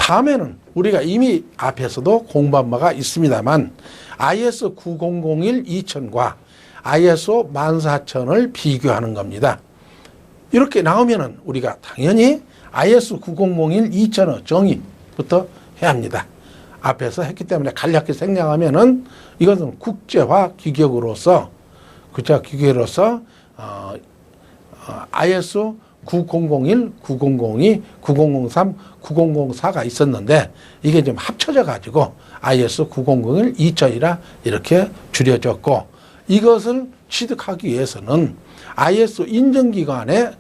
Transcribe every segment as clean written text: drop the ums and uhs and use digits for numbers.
다음에는 우리가 이미 앞에서도 공부한 바가 있습니다만 IS 9001 2000과 ISO 14000을 비교하는 겁니다. 이렇게 나오면은 우리가 당연히 IS 9001 2000의 정의부터 해야 합니다. 앞에서 했기 때문에 간략히 생략하면은 이것은 국제화 규격으로서 IS 9001, 9002, 9003, 9004가 있었는데 이게 좀 합쳐져 가지고 IS 9001 2000이라 이렇게 줄여졌고, 이것을 취득하기 위해서는 IS 인증기관에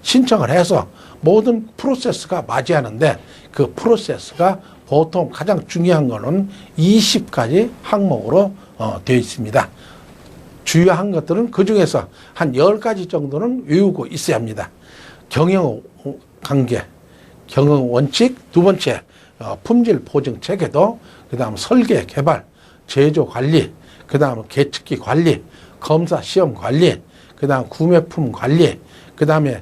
신청을 해서 모든 프로세스가 맞이하는데, 그 프로세스가 보통 가장 중요한 거는 20가지 항목으로 되어 있습니다. 주요한 것들은 그 중에서 한 10가지 정도는 외우고 있어야 합니다. 경영 관계, 경영 원칙, 두 번째 품질 보증 체계도, 그 다음 설계 개발, 제조 관리, 그 다음 계측기 관리, 검사 시험 관리, 그 다음 구매품 관리, 그 다음에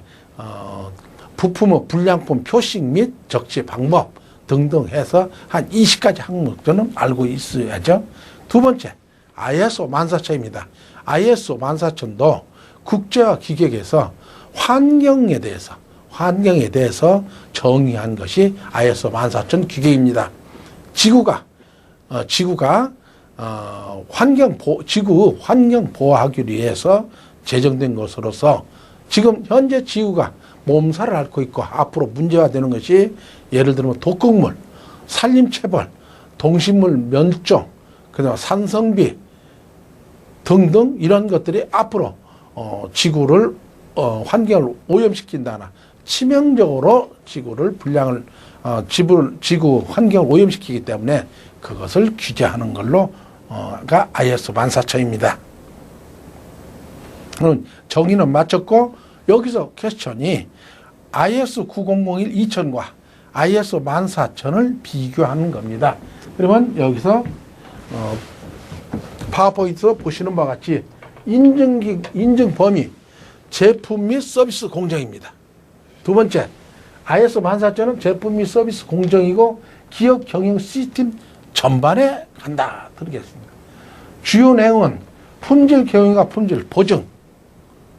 부품의 불량품 표식 및 적시 방법 등등 해서 한 20가지 항목들은 알고 있어야죠. 두 번째, ISO 14000입니다. ISO 14000도 국제화 규격에서 환경에 대해서 정의한 것이 ISO 14000 규격입니다. 지구가 지구 환경 보호하기 위해서 제정된 것으로서, 지금 현재 지구가 몸살을 앓고 있고 앞으로 문제가 되는 것이, 예를 들면 독극물, 산림체벌, 동식물 멸종, 그다음 산성비 등등 이런 것들이 앞으로 지구를 환경을 오염시킨다나 치명적으로 지구 환경을 오염시키기 때문에 그것을 규제하는 걸로가 ISO 14000입니다. 그럼 정의는 마쳤고, 여기서 퀘스천이 IS 9001 2000과 ISO 14000을 비교하는 겁니다. 그러면 여기서 파워포인트 보시는 바와 같이 인증 범위, 제품 및 서비스 공정입니다. 두 번째, ISO 14000은 제품 및 서비스 공정이고 기업 경영 시스템 전반에 간다 드리겠습니다. 주요 내용은 품질 경영과 품질 보증,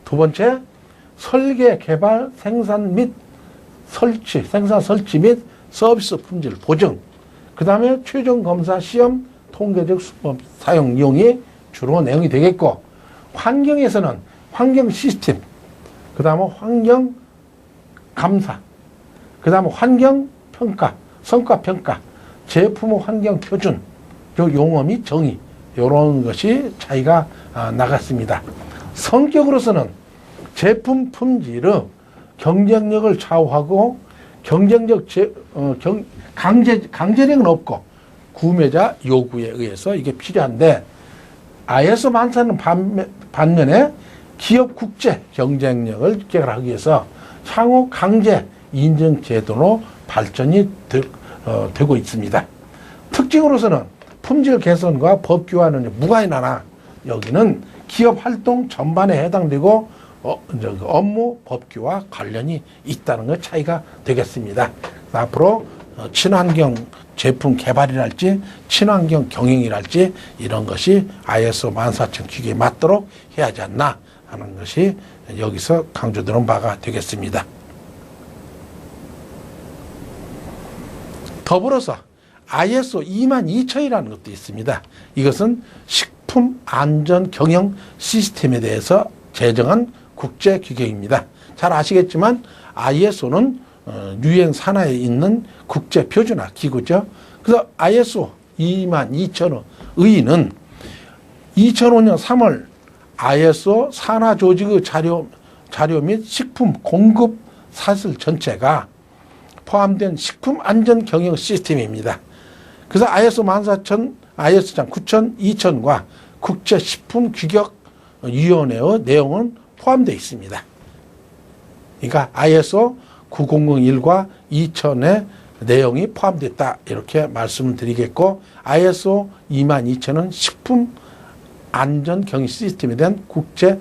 두 번째, 설계, 개발, 생산 설치 및 서비스 품질 보증, 그 다음에 최종 검사 시험 통계적 수법 사용 이용이 주로 내용이 되겠고, 환경에서는 환경 시스템, 그 다음에 환경 감사, 그 다음에 환경 평가, 성과 평가, 제품의 환경 표준, 용어 및 정의, 이런 것이 차이가 나갔습니다. 성격으로서는 제품 품질의 경쟁력을 좌우하고 강제력은 없고 구매자 요구에 의해서 이게 필요한데, ISO 14000은 반면에 기업 국제 경쟁력을 개발하기 위해서 향후 강제 인증 제도로 발전이 되고 있습니다. 특징으로서는 품질 개선과 법규와는 무관히 나나 여기는 기업 활동 전반에 해당되고 업무 법규와 관련이 있다는 것 차이가 되겠습니다. 앞으로 친환경 제품 개발이랄지 친환경 경영이랄지 이런 것이 ISO 14000 규격에 맞도록 해야 하지 않나 하는 것이 여기서 강조되는 바가 되겠습니다. 더불어서 ISO 22000이라는 것도 있습니다. 이것은 식품 안전 경영 시스템에 대해서 제정한 국제 규격입니다. 잘 아시겠지만 ISO는 유엔 산하에 있는 국제 표준화 기구죠. 그래서 ISO 22000의 의의는 2005년 3월 ISO 산하 조직의 자료 및 식품 공급 사슬 전체가 포함된 식품 안전 경영 시스템입니다. 그래서 ISO 14000, ISO 9000, 2000과 국제 식품 규격 위원회의 내용은 포함되어 있습니다. 그러니까 ISO 9001과 2000의 내용이 포함됐다 이렇게 말씀을 드리겠고, ISO 22000은 식품 안전 경영 시스템에 대한 국제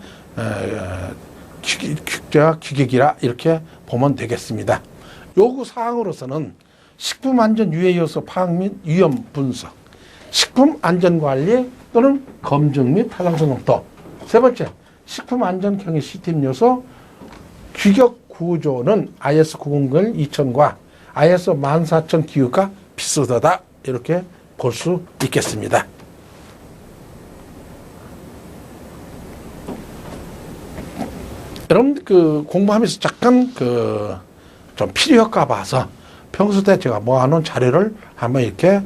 규격이라 이렇게 보면 되겠습니다. 요구 사항으로서는 식품안전 유해 요소 파악 및 위험 분석, 식품안전관리 또는 검증 및 타당성 검토. 세 번째, 식품안전 경영 시스템 요소 규격 구조는 IS 900 2000과 ISO 14000 기육과 비슷하다. 이렇게 볼 수 있겠습니다. 여러분 공부하면서 잠깐 좀 필요할까 봐서 평소 때 제가 모아놓은 자료를 한번 이렇게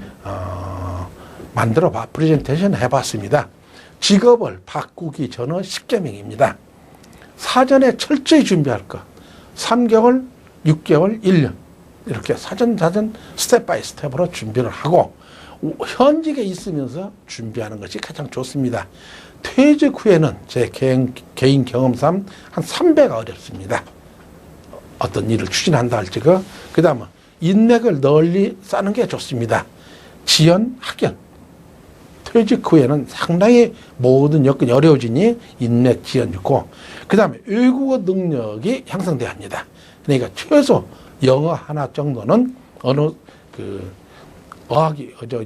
만들어 프레젠테이션 해봤습니다. 직업을 바꾸기 전의 10계명입니다. 사전에 철저히 준비할 것. 3개월, 6개월, 1년 이렇게 사전 스텝 바이 스텝으로 준비를 하고 현직에 있으면서 준비하는 것이 가장 좋습니다. 퇴직 후에는 제 개인 경험상 한 3배가 어렵습니다. 어떤 일을 추진한다 할지가. 그 다음은 인맥을 널리 쌓는 게 좋습니다. 지연, 학연. 퇴직 후에는 상당히 모든 여건이 어려워지니 인맥 지연 좋고, 그 다음에 외국어 능력이 향상돼야 합니다. 그러니까 최소 영어 하나 정도는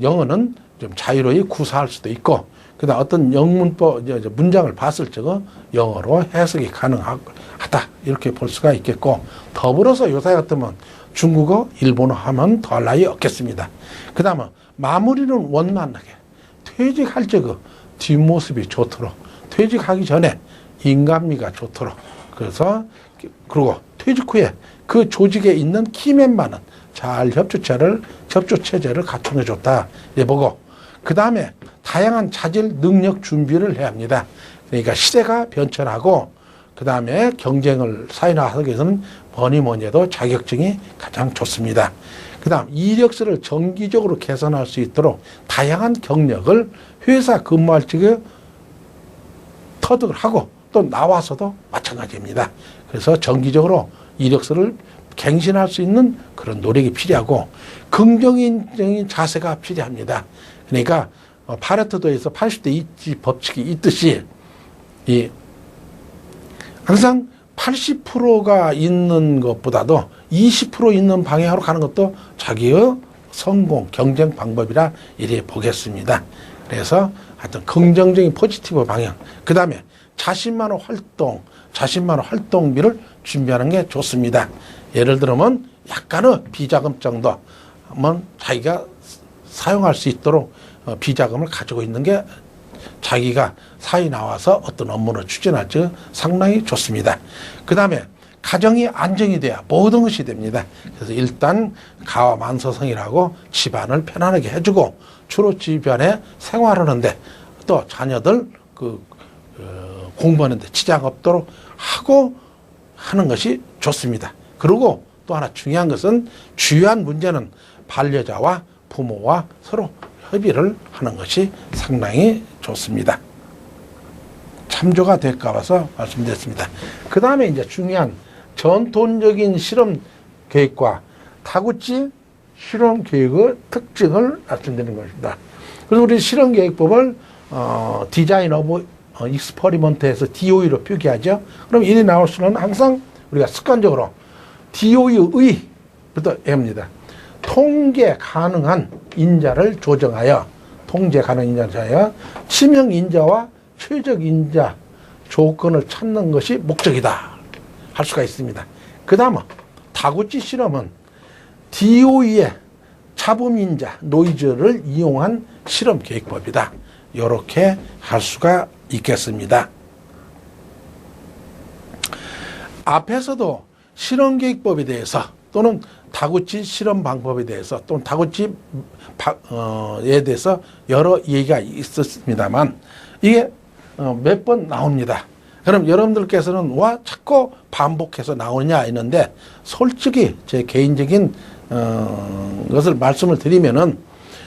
영어는 좀 자유로이 구사할 수도 있고, 그 다음 어떤 영문법, 문장을 봤을 적은 영어로 해석이 가능하다. 이렇게 볼 수가 있겠고, 더불어서 요새 같으면 중국어, 일본어 하면 더할 나위 없겠습니다. 그 다음은 마무리는 원만하게. 퇴직할 적은 뒷모습이 좋도록, 퇴직하기 전에 인간미가 좋도록, 그리고 퇴직 후에 그 조직에 있는 키맨만은 잘 협조체제를 갖추는 게 좋다. 예, 보고. 그 다음에 다양한 자질 능력 준비를 해야 합니다. 그러니까 시대가 변천하고, 그 다음에 경쟁을 사회화하기 위해서는 뭐니 해도 자격증이 가장 좋습니다. 그 다음 이력서를 정기적으로 개선할 수 있도록 다양한 경력을 회사 근무할 적에 터득을 하고 또 나와서도 마찬가지입니다. 그래서 정기적으로 이력서를 갱신할 수 있는 그런 노력이 필요하고 긍정적인 자세가 필요합니다. 그러니까 파레토도에서 80대 20 법칙이 있듯이 항상 80%가 있는 것보다도 20% 있는 방향으로 가는 것도 자기의 성공, 경쟁 방법이라 이래 보겠습니다. 그래서 하여튼 긍정적인 포지티브 방향, 그 다음에 자신만의 활동비를 준비하는 게 좋습니다. 예를 들면 약간의 비자금 정도 한번 자기가 사용할 수 있도록 비자금을 가지고 있는 게 자기가 사회 나와서 어떤 업무를 추진할지 상당히 좋습니다. 그 다음에 가정이 안정이 돼야 모든 것이 됩니다. 그래서 일단 가와만서성이라고 집안을 편안하게 해주고 주로 집안에 생활하는데 또 자녀들 공부하는데 지장 없도록 하고 하는 것이 좋습니다. 그리고 또 하나 중요한 것은 주요한 문제는 반려자와 부모와 서로 협의를 하는 것이 상당히 좋습니다. 참조가 될까 봐서 말씀드렸습니다. 그 다음에 이제 중요한 전통적인 실험 계획과 다구치 실험 계획의 특징을 말씀드리는 것입니다. 그래서 우리 실험 계획법을 디자인 오브 익스퍼리먼트에서 DOE로 표기하죠. 그럼 이리 나올 수는 항상 우리가 습관적으로 DOE의부터 합니다. 통제 가능한 인자를 조정하여 치명 인자와 최적 인자 조건을 찾는 것이 목적이다 할 수가 있습니다. 그 다음은 다구치 실험은 DOE의 차범 인자 노이즈를 이용한 실험 계획법이다. 이렇게 할 수가 있겠습니다. 앞에서도 실험 계획법에 대해서 또는 다구치 실험 방법에 대해서 또는 다구치에 대해서 여러 얘기가 있었습니다만 이게 몇 번 나옵니다. 그럼 여러분들께서는 와 자꾸 반복해서 나오느냐 했는데 솔직히 제 개인적인 것을 말씀을 드리면은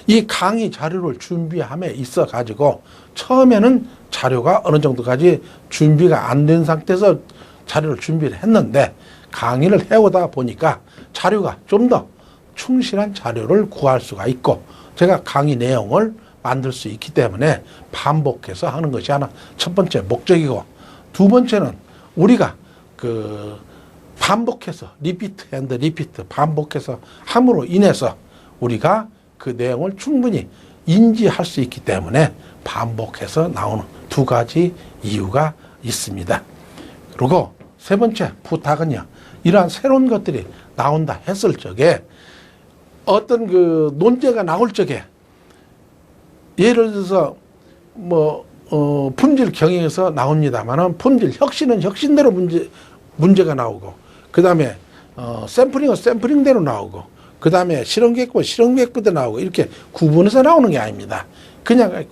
이 강의 자료를 준비함에 있어 가지고 처음에는 자료가 어느 정도까지 준비가 안 된 상태에서 자료를 준비를 했는데 강의를 해오다 보니까 자료가 좀 더 충실한 자료를 구할 수가 있고 제가 강의 내용을 만들 수 있기 때문에 반복해서 하는 것이 하나 첫 번째 목적이고 두 번째는 우리가 반복해서 리피트 앤드 리피트 반복해서 함으로 인해서 우리가 그 내용을 충분히 인지할 수 있기 때문에 반복해서 나오는 두 가지 이유가 있습니다. 그리고 세 번째 부탁은요. 이러한 새로운 것들이 나온다 했을 적에 어떤 그 논제가 나올 적에 예를 들어서 품질 경영에서 나옵니다만은 품질 혁신은 혁신대로 문제가 나오고 그 다음에 샘플링은 샘플링대로 나오고 그 다음에 실험계획은 실험계획부터 나오고 이렇게 구분해서 나오는 게 아닙니다. 그냥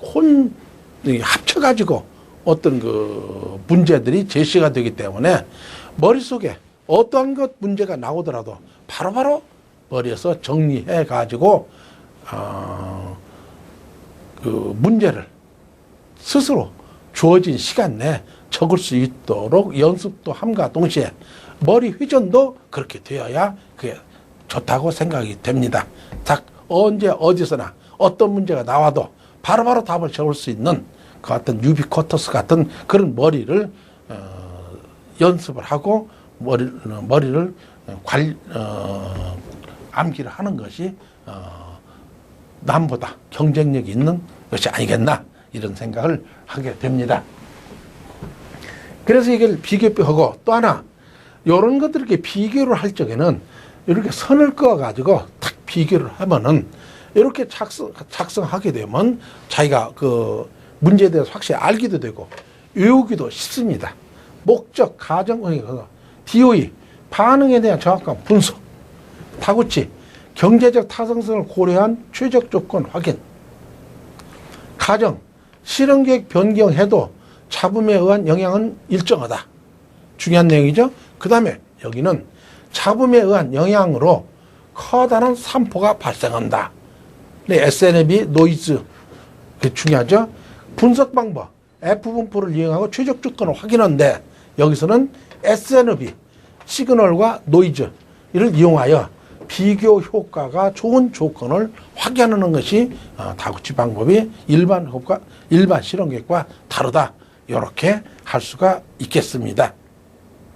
합쳐가지고 어떤 그 문제들이 제시가 되기 때문에 머릿속에 어떠한 것 문제가 나오더라도 바로바로 머리에서 정리해 가지고 그 문제를 스스로 주어진 시간 내에 적을 수 있도록 연습도 함과 동시에 머리 회전도 그렇게 되어야 그게 좋다고 생각이 됩니다. 딱 언제 어디서나 어떤 문제가 나와도 바로바로 답을 적을 수 있는 그 같은 유비쿼터스 같은 그런 머리를 연습을 하고 머리를 암기를 하는 것이 남보다 경쟁력이 있는 것이 아니겠나 이런 생각을 하게 됩니다. 그래서 이걸 비교하고 또 하나 이런 것들 이렇게 비교를 할 적에는 이렇게 선을 그어 가지고 딱 비교를 하면은 이렇게 작성하게 되면 자기가 그 문제에 대해서 확실히 알기도 되고 외우기도 쉽습니다. 목적, 가정, DOE, 반응에 대한 정확한 분석, 다구치, 경제적 타당성을 고려한 최적 조건 확인, 가정, 실험계획 변경해도 잡음에 의한 영향은 일정하다. 중요한 내용이죠. 그 다음에 여기는 잡음에 의한 영향으로 커다란 산포가 발생한다. SNB, 노이즈, 그게 중요하죠. 분석 방법, F분포를 이용하고 최적 조건을 확인하는데 여기서는 SNB, 시그널과 노이즈를 이용하여 비교 효과가 좋은 조건을 확인하는 것이 다구치 방법이 일반 실험계획과 다르다. 이렇게 할 수가 있겠습니다.